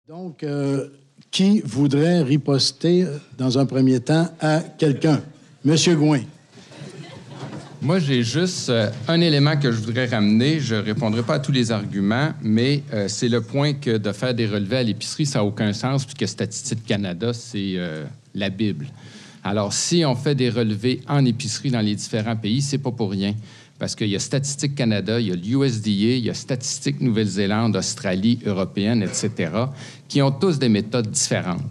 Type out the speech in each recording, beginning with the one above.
Donc, qui voudrait riposter dans un premier temps à quelqu'un? Monsieur Gouin. Moi, j'ai juste un élément que je voudrais ramener. Je ne répondrai pas à tous les arguments, mais c'est le point que de faire des relevés à l'épicerie, ça n'a aucun sens, puis que Statistique Canada, c'est la Bible. Alors, si on fait des relevés en épicerie dans les différents pays, c'est pas pour rien. Parce qu'il y a Statistique Canada, il y a l'USDA, il y a Statistique Nouvelle-Zélande, Australie, Européenne, etc., qui ont tous des méthodes différentes.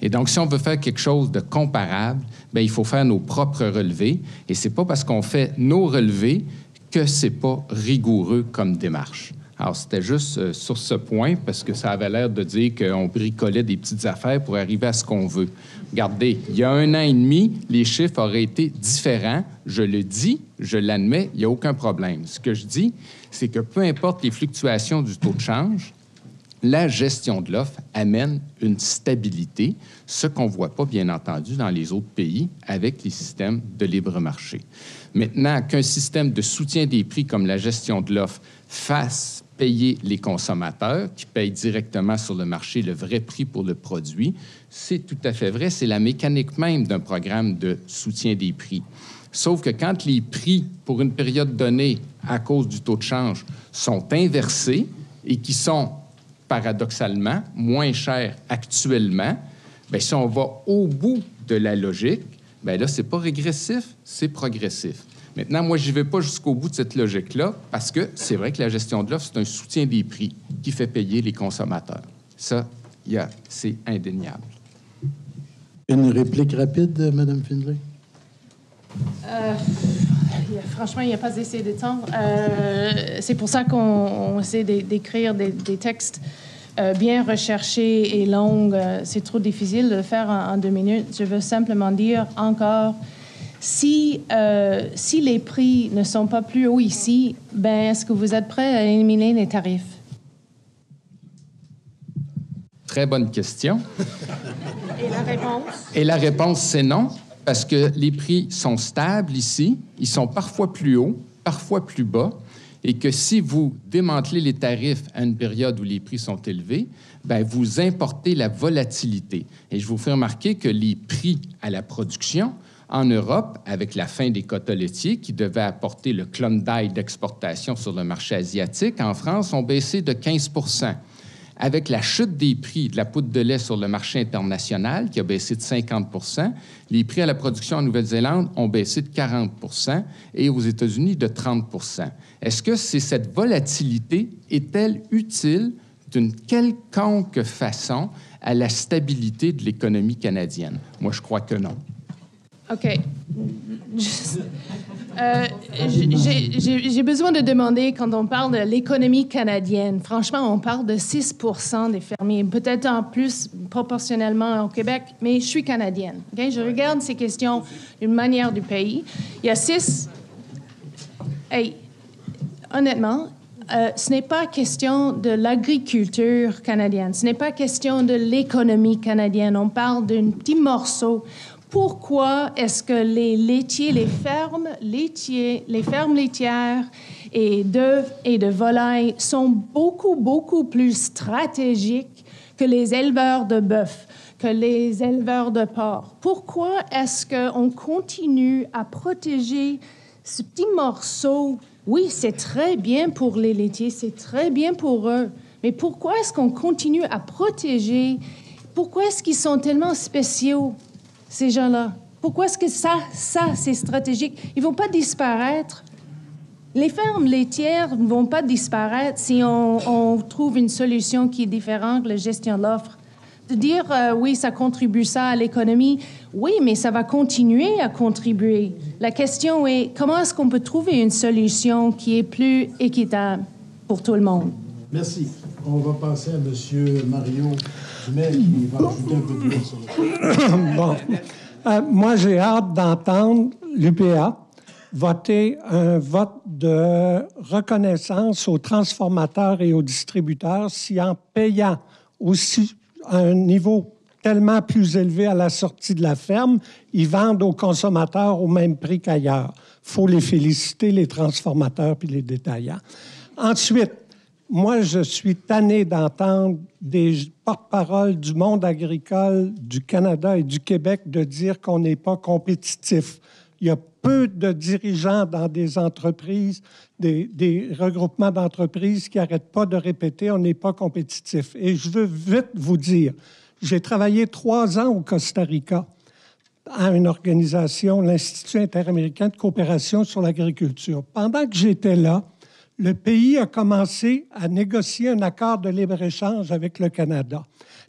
Et donc, si on veut faire quelque chose de comparable, bien, il faut faire nos propres relevés. Et c'est pas parce qu'on fait nos relevés que c'est pas rigoureux comme démarche. Alors, c'était juste sur ce point, parce que ça avait l'air de dire qu'on bricolait des petites affaires pour arriver à ce qu'on veut. Regardez, il y a 1 an et demi, les chiffres auraient été différents. Je le dis, je l'admets, il n'y a aucun problème. Ce que je dis, c'est que peu importe les fluctuations du taux de change, la gestion de l'offre amène une stabilité, ce qu'on ne voit pas, bien entendu, dans les autres pays avec les systèmes de libre marché. Maintenant, qu'un système de soutien des prix comme la gestion de l'offre fasse payer les consommateurs, qui payent directement sur le marché le vrai prix pour le produit, c'est tout à fait vrai. C'est la mécanique même d'un programme de soutien des prix. Sauf que quand les prix, pour une période donnée, à cause du taux de change, sont inversés et qui sont paradoxalement moins chers actuellement, bien, si on va au bout de la logique, bien là, c'est pas régressif, c'est progressif. Maintenant, moi, je n'y vais pas jusqu'au bout de cette logique-là parce que c'est vrai que la gestion de l'offre, c'est un soutien des prix qui fait payer les consommateurs. Ça, c'est indéniable. Une réplique rapide, Mme Findlay? Franchement, il n'y a pas assez de temps. C'est pour ça qu'on essaie d'écrire des textes bien recherchés et longs. C'est trop difficile de le faire en 2 minutes. Je veux simplement dire encore, si les prix ne sont pas plus hauts ici, ben, est-ce que vous êtes prêts à éliminer les tarifs? Très bonne question. Et la réponse? Et la réponse, c'est non. Parce que les prix sont stables ici, ils sont parfois plus hauts, parfois plus bas, et que si vous démantelez les tarifs à une période où les prix sont élevés, bien, vous importez la volatilité. Et je vous fais remarquer que les prix à la production, en Europe, avec la fin des quotas laitiers qui devaient apporter le Klondike d'exportation sur le marché asiatique, en France, ont baissé de 15 %. Avec la chute des prix de la poudre de lait sur le marché international, qui a baissé de 50 %, les prix à la production en Nouvelle-Zélande ont baissé de 40 % et aux États-Unis de 30 %. Est-ce que cette volatilité est-elle utile d'une quelconque façon à la stabilité de l'économie canadienne? Moi, je crois que non. OK. J'ai besoin de demander, quand on parle de l'économie canadienne, franchement, on parle de 6 % des fermiers, peut-être en plus proportionnellement au Québec, mais je suis canadienne. Okay? Je regarde ces questions d'une manière du pays. Il y a 6... Hey, honnêtement, ce n'est pas question de l'agriculture canadienne, ce n'est pas question de l'économie canadienne. On parle d'un petit morceau. Pourquoi est-ce que les laitiers, les fermes laitières et d'œufs et de volailles sont beaucoup plus stratégiques que les éleveurs de bœuf, que les éleveurs de porc? Pourquoi est-ce qu'on continue à protéger ce petit morceau? Oui, c'est très bien pour les laitiers, c'est très bien pour eux, mais pourquoi est-ce qu'on continue à protéger? Pourquoi est-ce qu'ils sont tellement spéciaux, ces gens-là? Pourquoi est-ce que ça, c'est stratégique? Ils ne vont pas disparaître. Les fermes laitières ne vont pas disparaître si on trouve une solution qui est différente de la gestion de l'offre. De dire, oui, ça contribue ça à l'économie, oui, mais ça va continuer à contribuer. La question est, comment est-ce qu'on peut trouver une solution qui est plus équitable pour tout le monde? Merci. On va passer à M. Mario Dumais qui va ajouter un peu plus sur le... Bon. Moi, j'ai hâte d'entendre l'UPA voter un vote de reconnaissance aux transformateurs et aux distributeurs si en payant aussi à un niveau tellement plus élevé à la sortie de la ferme, ils vendent aux consommateurs au même prix qu'ailleurs. Il faut les féliciter, les transformateurs puis les détaillants. Ensuite, Moi, je suis tanné d'entendre des porte-paroles du monde agricole du Canada et du Québec de dire qu'on n'est pas compétitif. Il y a peu de dirigeants dans des entreprises, des regroupements d'entreprises qui n'arrêtent pas de répéter « on n'est pas compétitif ». Et je veux vite vous dire, j'ai travaillé 3 ans au Costa Rica à une organisation, l'Institut interaméricain de coopération sur l'agriculture. Pendant que j'étais là, le pays a commencé à négocier un accord de libre-échange avec le Canada.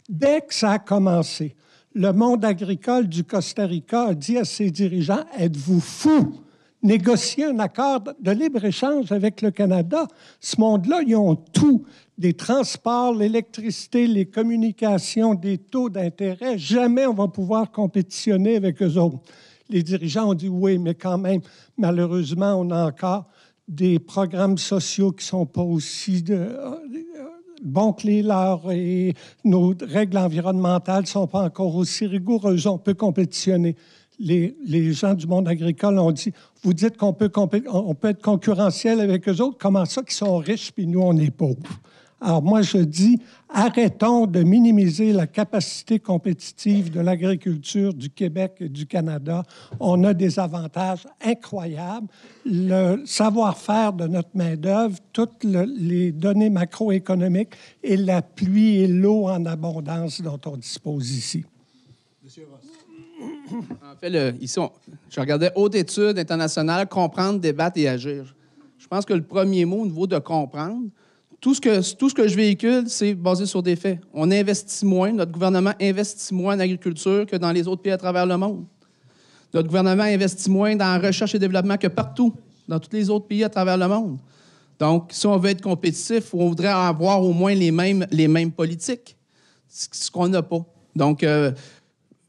Dès que ça a commencé, le monde agricole du Costa Rica a dit à ses dirigeants, « Êtes-vous fous? Négocier un accord de libre-échange avec le Canada? » Ce monde-là, ils ont tout. Des transports, l'électricité, les communications, des taux d'intérêt. Jamais on va pouvoir compétitionner avec eux autres. Les dirigeants ont dit, « Oui, mais quand même, malheureusement, on a encore des programmes sociaux qui ne sont pas aussi bons que les leurs et nos règles environnementales ne sont pas encore aussi rigoureuses. On peut compétitionner. » Les gens du monde agricole ont dit, « Vous dites qu'on peut être concurrentiel avec eux autres. Comment ça qu'ils sont riches puis nous, on est pauvres? » Alors moi, je dis, arrêtons de minimiser la capacité compétitive de l'agriculture du Québec et du Canada. On a des avantages incroyables. Le savoir-faire de notre main-d'œuvre, toutes les données macroéconomiques et la pluie et l'eau en abondance dont on dispose ici. Monsieur Ross. En fait, ici, je regardais haute étude internationale, comprendre, débattre et agir. Je pense que le premier mot au niveau de comprendre, tout ce que je véhicule, c'est basé sur des faits. On investit moins, notre gouvernement investit moins en agriculture que dans les autres pays à travers le monde. Notre gouvernement investit moins dans la recherche et développement que partout, dans tous les autres pays à travers le monde. Donc, si on veut être compétitif, on voudrait avoir au moins les mêmes politiques, ce qu'on n'a pas. Donc, il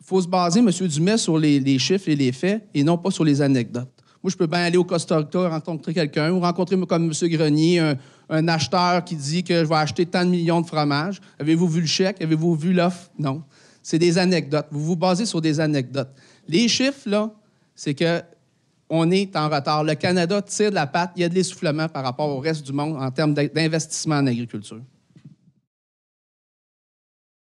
faut se baser, M. Dumais, sur les chiffres et les faits et non pas sur les anecdotes. Moi, je peux bien aller au Costa Rica, rencontrer quelqu'un ou rencontrer, comme M. Grenier, un acheteur qui dit que je vais acheter tant de millions de fromages. Avez-vous vu le chèque? Avez-vous vu l'offre? Non. C'est des anecdotes. Vous vous basez sur des anecdotes. Les chiffres, là, c'est qu'on est en retard. Le Canada tire de la patte. Il y a de l'essoufflement par rapport au reste du monde en termes d'investissement en agriculture.